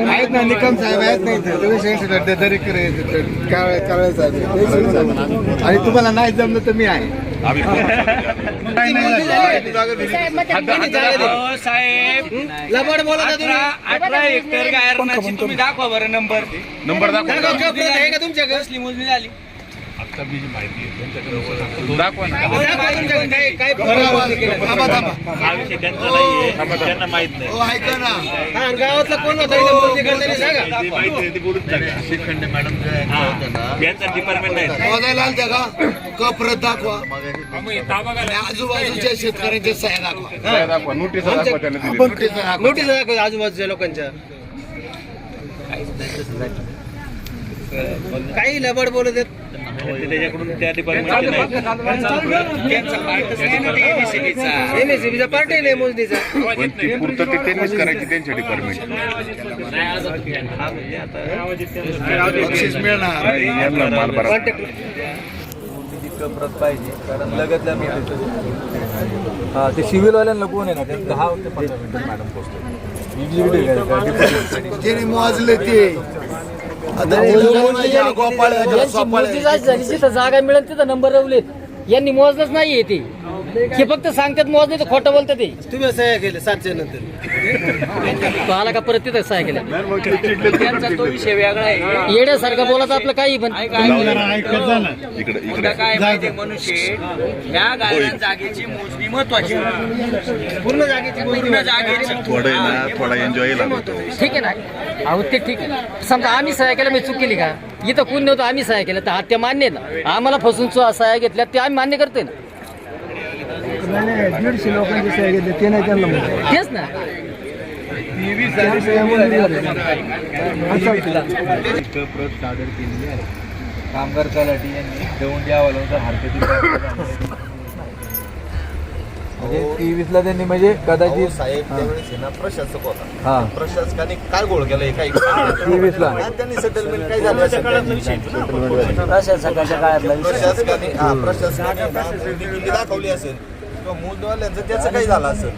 आहेत ना निकम साहेब आहेत नाही तरी आणि तुम्हाला नाही जमलं तर मी आहे. साहेब लबड बोला 18 हेक्टर गायरनाची तुम्ही दाखवा बरं नंबर दाखवा का तुमच्या कसली मोजणी झाली आता मी जी माहिती आहे दाखवा ना काय त्यांना माहित नाही गावातला कोण होता मोजणी करताना सांगा शिखंडे मॅडम यांचा डिपार्टमेंट नाही मोजायला आलत्या का कप्रत दाखवा आजूबाजूच्या शेतकऱ्यांच्या सह्या दाखवा नोटीस दाखवा आजूबाजूच्या लोकांच्या काही लबड बोलत आहेत त्याच्याकडून त्या डिपार्टमेंटचा पार्टी नाही मोजणीचा त्यांनीच करायची त्यांच्या डिपार्टमेंट प्रत पाहिजे कारण लगतल्या हा ते सिव्हिलवाल्यांना कोण आहे ना ते 10 ते 15 मिनिटं मॅडम पोहोचतो मोजले ते जागा मिळेल तिथं नंबर रवलेत यांनी मोजलंच नाहीये ते हे फक्त सांगतात मोजले तर खोटं बोलतात ते तुम्ही सह्या केले 7च्या नंतर तो आला का परत तिथं सह्या केल्या त्यांचा तो विषय वेगळा आहे येण्यासारखं बोलत आपलं काही पण काय माहिती मनुष्य या गायरान जागेची मोजणी महत्वाची पूर्ण जागेची थोडा एन्जॉय ठीक आहे ना अहो ते ठीक आहे समजा आम्ही सह्या केल्या मी चूक केली का इथं कोण नव्हतं आम्ही सह्या केल्या तर ते मान्य आहे ना आम्हाला फसून सह्या घेतल्या ते आम्ही मान्य करतोय ना 150 लोकांची सह्या घेतली ते नाही त्यांना तेच ना प्रत सादर केलेली आहे कामगार तलाठी यांनी दौंडी अहवालानुसार हरकती म्हणजे 23ला त्यांनी म्हणजे कदाचित साहेब त्यावेळेस ना प्रशासक होता हा प्रशासकाने काय गोळ केलं काही 23ला त्यांनी सेटलमेंट काय झालं प्रशासकाच्या काळातला प्रशासकाने दाखवली असेल किंवा मूलवाल्यांचं त्याचं काही झालं असेल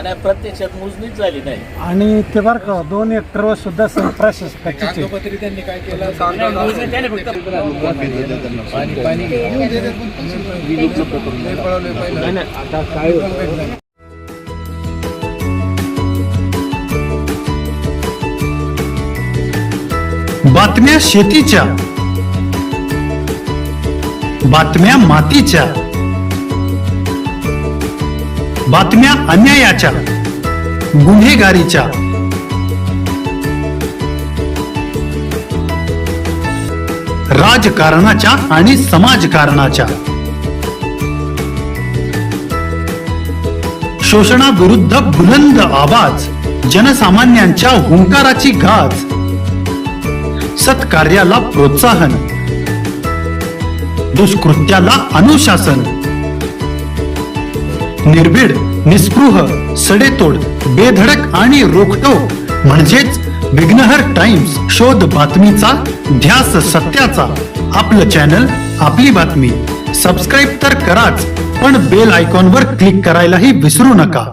नाही प्रत्यक्षात मोजणीच झाली नाही आणि ते बरं का 2 हेक्टरवर सुद्धा प्रशासकाची त्यांनी काय केलं आता काय बातम्या शेतीच्या, बातम्या मातीच्या, बातम्या अन्यायाच्या, गुन्हेगारीच्या, राजकारणाच्या आणि समाजकारणाच्या, शोषणाविरुद्ध बुलंद आवाज, जनसामान्यांच्या हुंकाराची गाज, सत्कार्याला प्रोत्साहन, दुष्कृत्याला अनुशासन, निर्भीड, निस्पृह, सडेतोड, बेधडक आणि रोखटोक म्हणजेच विघ्नहर टाइम्स. शोध बातमीचा, ध्यास सत्याचा. आपलं चॅनल, आपली बातमी. सबस्क्राईब तर कराच, पण बेल आयकॉनवर क्लिक करायलाही विसरू नका.